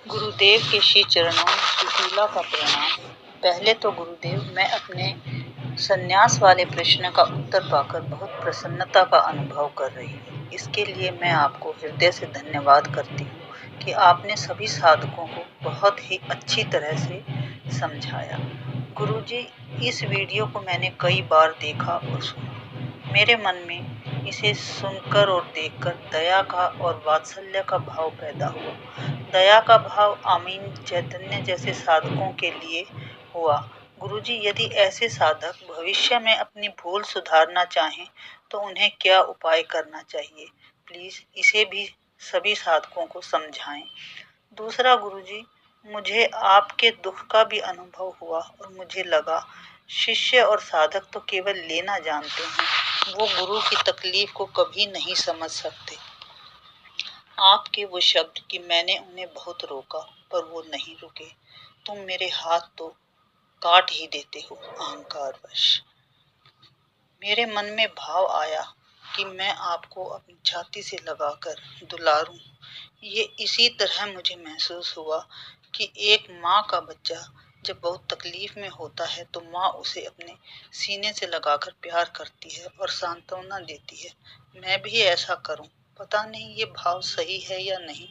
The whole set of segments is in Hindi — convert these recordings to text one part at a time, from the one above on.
गुरुदेव के श्री चरणों में सुशीला का प्रणाम। पहले तो गुरुदेव, मैं अपने संन्यास वाले प्रश्न का उत्तर पाकर बहुत प्रसन्नता का अनुभव कर रही हूँ। इसके लिए मैं आपको हृदय से धन्यवाद करती हूँ कि आपने सभी साधकों को बहुत ही अच्छी तरह से समझाया। गुरुजी, इस वीडियो को मैंने कई बार देखा और सुना। मेरे मन में इसे सुनकर और देखकर दया का और वात्सल्य का भाव पैदा हुआ। दया का भाव आमीन चैतन्य जैसे साधकों के लिए हुआ। गुरुजी, यदि ऐसे साधक भविष्य में अपनी भूल सुधारना चाहें तो उन्हें क्या उपाय करना चाहिए? प्लीज इसे भी सभी साधकों को समझाएं। दूसरा गुरुजी, मुझे आपके दुख का भी अनुभव हुआ और मुझे लगा शिष्य और साधक तो केवल लेना जानते हैं, वो गुरु की तकलीफ को कभी नहीं समझ सकते। आपके वो शब्द कि मैंने उन्हें बहुत रोका पर वो नहीं रुके, तुम मेरे हाथ तो काट ही देते हो अहंकारवश। मेरे मन में भाव आया कि मैं आपको अपनी छाती से लगाकर दुलारूं। ये इसी तरह मुझे महसूस हुआ कि एक माँ का बच्चा जब बहुत तकलीफ में होता है तो माँ उसे अपने सीने से लगाकर प्यार करती है और सांत्वना देती है। मैं भी ऐसा करूं। पता नहीं ये भाव सही है या नहीं,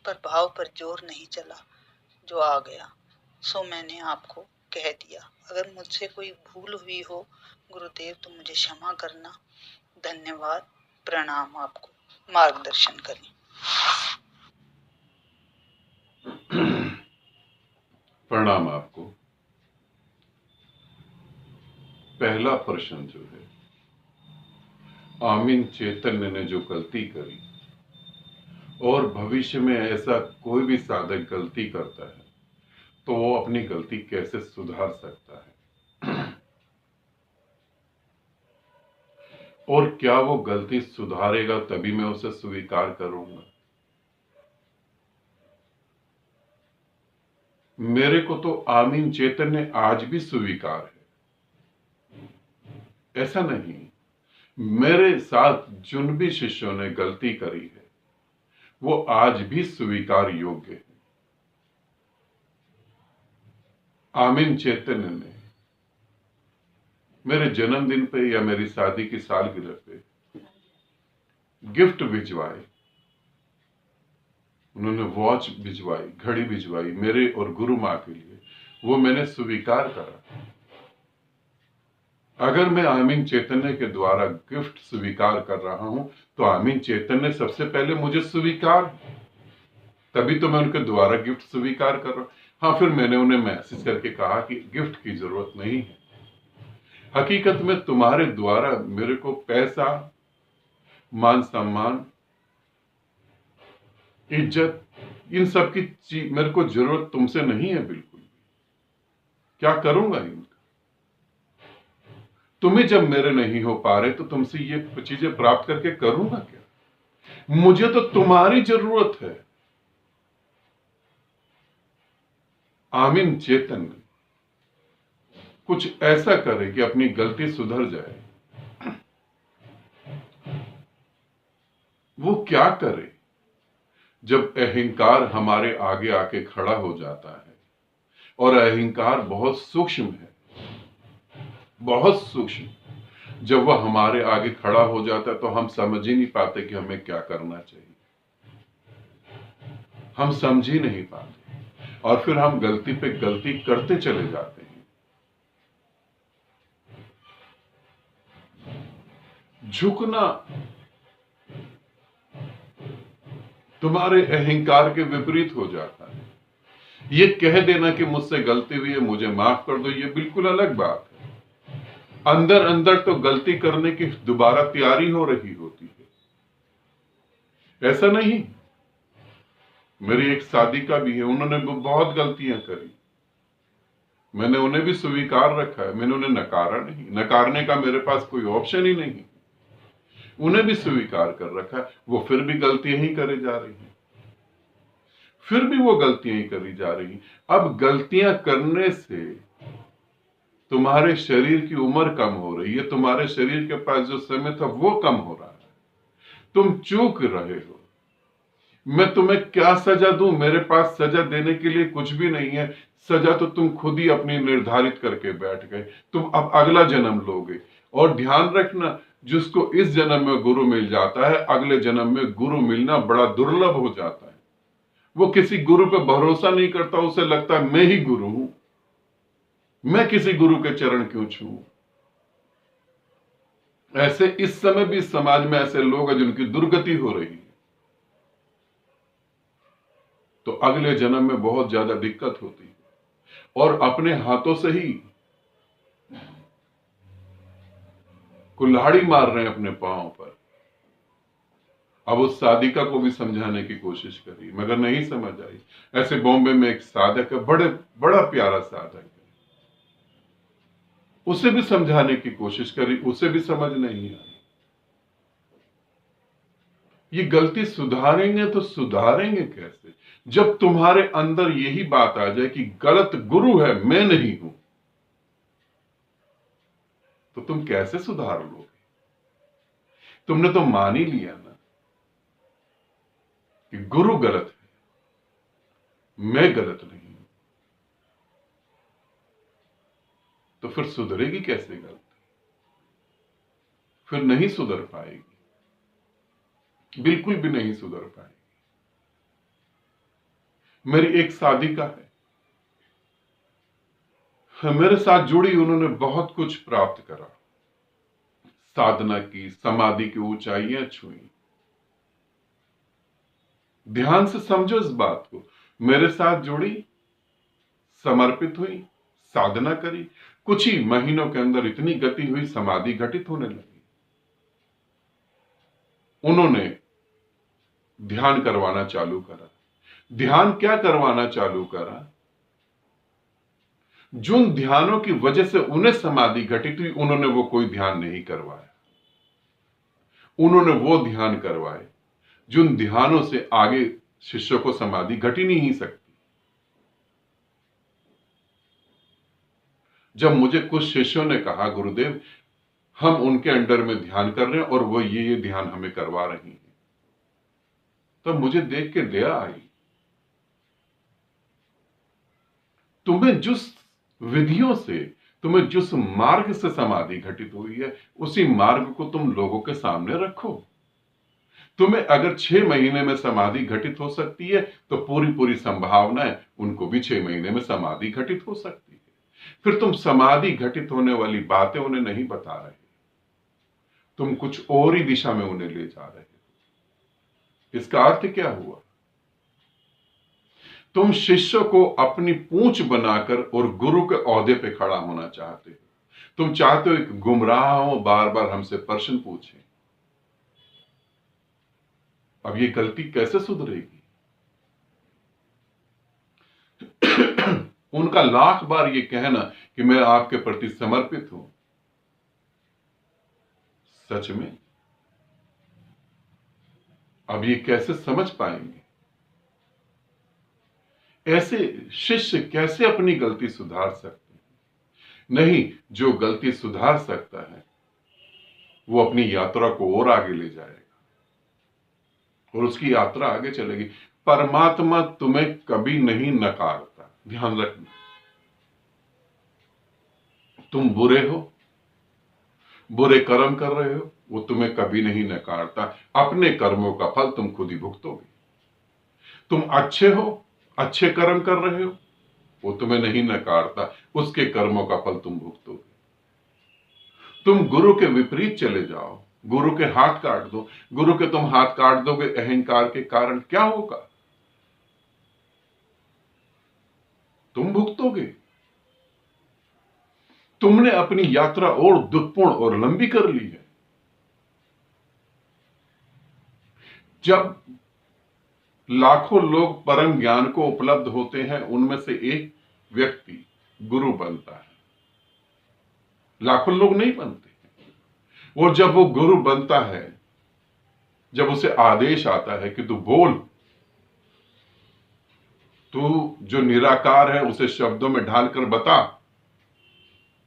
पर भाव पर जोर नहीं चला, जो आ गया सो मैंने आपको कह दिया। अगर मुझसे कोई भूल हुई हो गुरुदेव तो मुझे क्षमा करना। धन्यवाद, प्रणाम। आपको मार्गदर्शन करें। प्रणाम आपको। पहला प्रश्न जो है, आमीन चैतन्य ने जो गलती करी और भविष्य में ऐसा कोई भी साधक गलती करता है तो वो अपनी गलती कैसे सुधार सकता है और क्या वो गलती सुधारेगा तभी मैं उसे स्वीकार करूंगा। मेरे को तो आमीन चैतन्य आज भी स्वीकार है। ऐसा नहीं, मेरे साथ जिन भी शिष्यों ने गलती करी है वो आज भी स्वीकार योग्य है। आमीन चैतन्य ने मेरे जन्मदिन पे या मेरी शादी की सालगिरह पे गिफ्ट भिजवाए, उन्होंने वॉच भिजवाई, घड़ी भिजवाई मेरे और गुरु माँ के लिए, वो मैंने स्वीकार करा। अगर मैं आमीन चैतन्य के द्वारा गिफ्ट स्वीकार कर रहा हूं तो आमीन चैतन्य सबसे पहले मुझे स्वीकार, तभी तो मैं उनके द्वारा गिफ्ट स्वीकार कर रहा हूं। हाँ, फिर मैंने उन्हें मैसेज करके कहा कि गिफ्ट की जरूरत नहीं है। हकीकत में तुम्हारे द्वारा मेरे को पैसा, मान सम्मान, इज्जत, इन सब की चीज मेरे को जरूरत तुमसे नहीं है बिल्कुल। क्या करूंगा इनका? तुम्हें जब मेरे नहीं हो पा रहे तो तुमसे ये चीजें प्राप्त करके करूंगा क्या? मुझे तो तुम्हारी जरूरत है। आमीन चैतन्य कुछ ऐसा करे कि अपनी गलती सुधर जाए। वो क्या करे? जब अहंकार हमारे आगे आके खड़ा हो जाता है, और अहंकार बहुत सूक्ष्म है, बहुत सूक्ष्म, जब वह हमारे आगे खड़ा हो जाता है तो हम समझ ही नहीं पाते कि हमें क्या करना चाहिए। हम समझ ही नहीं पाते और फिर हम गलती पे गलती करते चले जाते हैं। झुकना तुम्हारे अहंकार के विपरीत हो जाता है। ये कह देना कि मुझसे गलती हुई है, मुझे माफ कर दो, ये बिल्कुल अलग बात है। अंदर अंदर तो गलती करने की दोबारा तैयारी हो रही होती है। ऐसा नहीं, मेरी एक शादी का भी है, उन्होंने बहुत गलतियां करी, मैंने उन्हें भी स्वीकार रखा है, मैंने उन्हें नकारा नहीं, नकारने का मेरे पास कोई ऑप्शन ही नहीं, उन्हें भी स्वीकार कर रखा है। वो फिर भी गलतियां ही करे जा रही हैं, फिर भी वो गलतियां ही करी जा रही। अब गलतियां करने से तुम्हारे शरीर की उम्र कम हो रही है, तुम्हारे शरीर के पास जो समय था वो कम हो रहा है, तुम चूक रहे हो। मैं तुम्हें क्या सजा दूं? मेरे पास सजा देने के लिए कुछ भी नहीं है। सजा तो तुम खुद ही अपनी निर्धारित करके बैठ गए। तुम अब अगला जन्म लोगे। और ध्यान रखना, जिसको इस जन्म में गुरु मिल जाता है, अगले जन्म में गुरु मिलना बड़ा दुर्लभ हो जाता है। वो किसी गुरु पे भरोसा नहीं करता, उसे लगता है मैं ही गुरु हूं, मैं किसी गुरु के चरण क्यों छूऊं। ऐसे इस समय भी समाज में ऐसे लोग हैं जिनकी दुर्गति हो रही है। तो अगले जन्म में बहुत ज्यादा दिक्कत होती है, और अपने हाथों से ही कुल्हाड़ी मार रहे हैं अपने पांव पर। अब उस साधिका को भी समझाने की कोशिश करी, मगर नहीं समझ आई। ऐसे बॉम्बे में एक साधक है, बड़ा प्यारा साधक है, उसे भी समझाने की कोशिश करी, उसे भी समझ नहीं आई। ये गलती सुधारेंगे तो सुधारेंगे कैसे, जब तुम्हारे अंदर यही बात आ जाए कि गलत गुरु है, मैं नहीं हूं, तो तुम कैसे सुधार लोगे? तुमने तो मान ही लिया ना कि गुरु गलत है, मैं गलत नहीं हूं, तो फिर सुधरेगी कैसे गलती? फिर नहीं सुधर पाएगी, बिल्कुल भी नहीं सुधर पाएगी। मेरी एक साधिका है, मेरे साथ जुड़ी, उन्होंने बहुत कुछ प्राप्त करा, साधना की, समाधि की ऊंचाइयां छुई। ध्यान से समझो इस बात को। मेरे साथ जुड़ी, समर्पित हुई, साधना करी, कुछ ही महीनों के अंदर इतनी गति हुई, समाधि घटित होने लगी। उन्होंने ध्यान करवाना चालू करा। ध्यान क्या करवाना चालू करा? जिन ध्यानों की वजह से उन्हें समाधि घटित हुई, उन्होंने वो कोई ध्यान नहीं करवाया। उन्होंने वो ध्यान करवाए जिन ध्यानों से आगे शिष्यों को समाधि घट ही नहीं सकती। जब मुझे कुछ शिष्यों ने कहा, गुरुदेव हम उनके अंडर में ध्यान कर रहे हैं और वो ये ध्यान हमें करवा रही हैं, तो मुझे देख के दया आई। तुम्हें जिस विधियों से, तुम्हें जिस मार्ग से समाधि घटित हुई है, उसी मार्ग को तुम लोगों के सामने रखो। तुम्हें अगर 6 महीने में समाधि घटित हो सकती है, तो पूरी पूरी संभावना है उनको भी 6 महीने में समाधि घटित हो सकती है। फिर तुम समाधि घटित होने वाली बातें उन्हें नहीं बता रहे, तुम कुछ और ही दिशा में उन्हें ले जा रहे हो। इसका अर्थ क्या हुआ? तुम शिष्य को अपनी पूंछ बनाकर और गुरु के ओहदे पे खड़ा होना चाहते हो। तुम चाहते हो एक गुमराह हो, बार बार हमसे प्रश्न पूछे। अब ये गलती कैसे सुधरेगी? उनका लाख बार ये कहना कि मैं आपके प्रति समर्पित हूं, सच में अब ये कैसे समझ पाएंगे? ऐसे शिष्य कैसे अपनी गलती सुधार सकते हैं? नहीं, जो गलती सुधार सकता है वो अपनी यात्रा को और आगे ले जाएगा और उसकी यात्रा आगे चलेगी। परमात्मा तुम्हें कभी नहीं नकारता, ध्यान रखना। तुम बुरे हो, बुरे कर्म कर रहे हो, वो तुम्हें कभी नहीं नकारता। अपने कर्मों का फल तुम खुद ही भुगतोगे। तुम अच्छे हो, अच्छे कर्म कर रहे हो, वो तुम्हें नहीं नकारता, उसके कर्मों का फल तुम भुगतोगे। तुम गुरु के विपरीत चले जाओ, गुरु के हाथ काट दो, गुरु के तुम हाथ काट दोगे अहंकार के कारण, क्या होगा? तुम भुगतोगे। तुमने अपनी यात्रा और दुखपूर्ण और लंबी कर ली है। जब लाखों लोग परम ज्ञान को उपलब्ध होते हैं, उनमें से एक व्यक्ति गुरु बनता है, लाखों लोग नहीं बनते। और जब वो गुरु बनता है, जब उसे आदेश आता है कि तू बोल, तू जो निराकार है उसे शब्दों में ढालकर बता,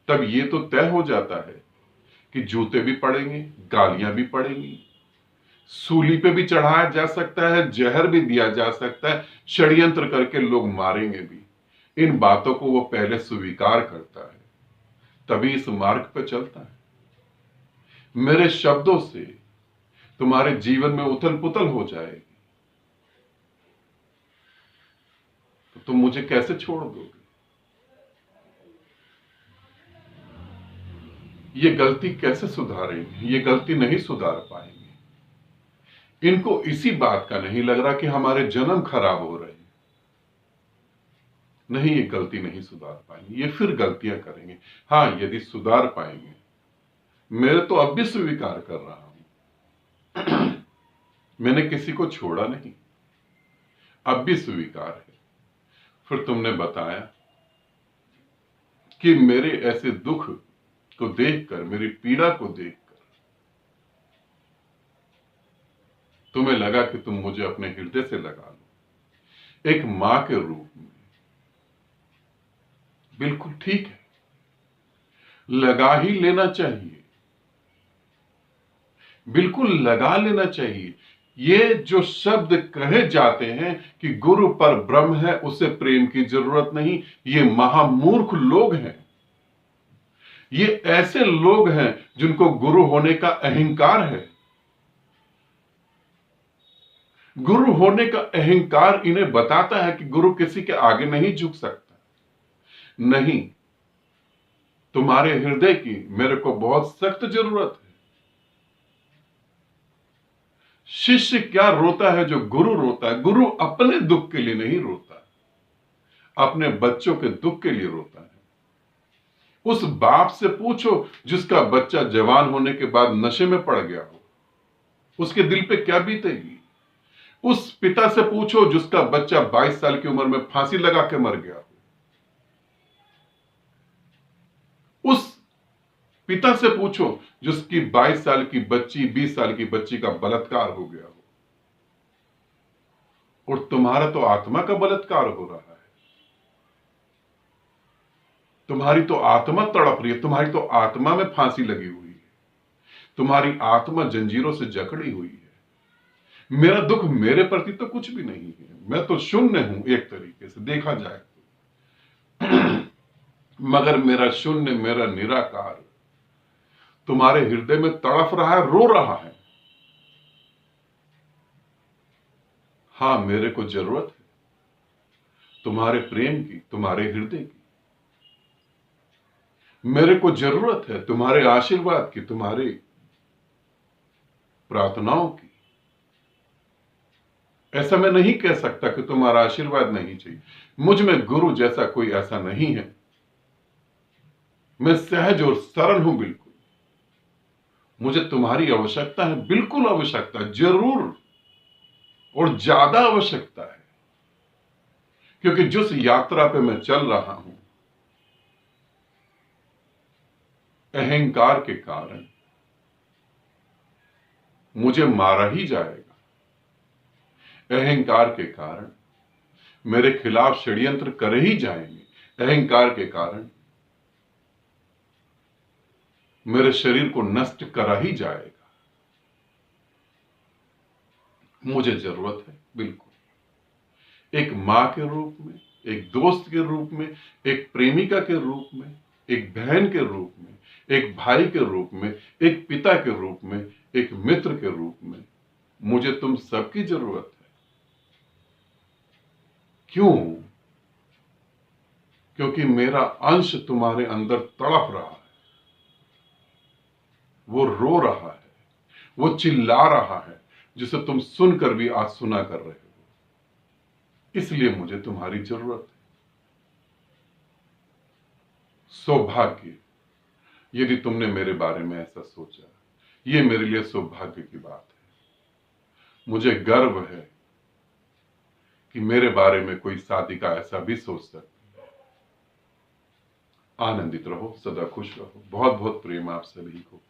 तब ये तो तय हो जाता है कि जूते भी पड़ेंगे, गालियां भी पड़ेंगी, सूली पे भी चढ़ाया जा सकता है, जहर भी दिया जा सकता है, षड्यंत्र करके लोग मारेंगे भी। इन बातों को वो पहले स्वीकार करता है, तभी इस मार्ग पर चलता है। मेरे शब्दों से तुम्हारे जीवन में उथल पुथल हो जाएगी तो तुम मुझे कैसे छोड़ दोगे? ये गलती कैसे सुधारेंगे? ये गलती नहीं सुधार पाएंगे। इनको इसी बात का नहीं लग रहा कि हमारे जन्म खराब हो रहे हैं। नहीं, ये गलती नहीं सुधार पाएंगे, ये फिर गलतियां करेंगे। हाँ, यदि सुधार पाएंगे, मैं तो अब भी स्वीकार कर रहा हूं मैंने किसी को छोड़ा नहीं, अब भी स्वीकार है। फिर तुमने बताया कि मेरे ऐसे दुख को देखकर, मेरी पीड़ा को देखकर तुम्हें लगा कि तुम मुझे अपने हृदय से लगा लो, एक मां के रूप में। बिल्कुल ठीक है, लगा ही लेना चाहिए, बिल्कुल लगा लेना चाहिए। ये जो शब्द कहे जाते हैं कि गुरु पर ब्रह्म है, उसे प्रेम की जरूरत नहीं, ये महामूर्ख लोग हैं। ये ऐसे लोग हैं जिनको गुरु होने का अहंकार है। गुरु होने का अहंकार इन्हें बताता है कि गुरु किसी के आगे नहीं झुक सकता। नहीं, तुम्हारे हृदय की मेरे को बहुत सख्त जरूरत है। शिष्य क्या रोता है जो गुरु रोता है? गुरु अपने दुख के लिए नहीं रोता, अपने बच्चों के दुख के लिए रोता है। उस बाप से पूछो जिसका बच्चा जवान होने के बाद नशे में पड़ गया हो, उसके दिल पे क्या बीतेगी? उस पिता से पूछो जिसका बच्चा 22 साल की उम्र में फांसी लगा के मर गया हो। उस पिता से पूछो जिसकी 22 साल की बच्ची, 20 साल की बच्ची का बलात्कार हो गया हो। और तुम्हारा तो आत्मा का बलात्कार हो रहा है, तुम्हारी तो आत्मा तड़प रही है, तुम्हारी तो आत्मा में फांसी लगी हुई है, तुम्हारी आत्मा जंजीरों से जकड़ी हुई है। मेरा दुख मेरे प्रति तो कुछ भी नहीं है, मैं तो शून्य हूं एक तरीके से देखा जाए तो मगर मेरा शून्य, मेरा निराकार तुम्हारे हृदय में तड़प रहा है, रो रहा है। हां, मेरे को जरूरत है तुम्हारे प्रेम की, तुम्हारे हृदय की। मेरे को जरूरत है तुम्हारे आशीर्वाद की, तुम्हारे प्रार्थनाओं की। ऐसा मैं नहीं कह सकता कि तुम्हारा आशीर्वाद नहीं चाहिए। मुझ में गुरु जैसा कोई ऐसा नहीं है। मैं सहज और सरल हूं, बिल्कुल। मुझे तुम्हारी आवश्यकता है, बिल्कुल आवश्यकता, जरूर और ज्यादा आवश्यकता है, क्योंकि जिस यात्रा पे मैं चल रहा हूं, अहंकार के कारण मुझे मारा ही जाएगा। अहंकार के कारण मेरे खिलाफ षड्यंत्र कर ही जाएंगे। अहंकार के कारण मेरे शरीर को नष्ट करा ही जाएगा। मुझे जरूरत है, बिल्कुल, एक मां के रूप में, एक दोस्त के रूप में, एक प्रेमिका के रूप में, एक बहन के रूप में, एक भाई के रूप में, एक पिता के रूप में, एक मित्र के रूप में मुझे तुम सबकी जरूरत है। क्यों? क्योंकि मेरा अंश तुम्हारे अंदर तड़प रहा है, वो रो रहा है, वो चिल्ला रहा है, जिसे तुम सुनकर भी आज सुना कर रहे हो। इसलिए मुझे तुम्हारी जरूरत है। सौभाग्य, यदि तुमने मेरे बारे में ऐसा सोचा, ये मेरे लिए सौभाग्य की बात है। मुझे गर्व है कि मेरे बारे में कोई साधिका ऐसा भी सोच सकती है। आनंदित रहो, सदा खुश रहो। बहुत बहुत प्रेम आप सभी को।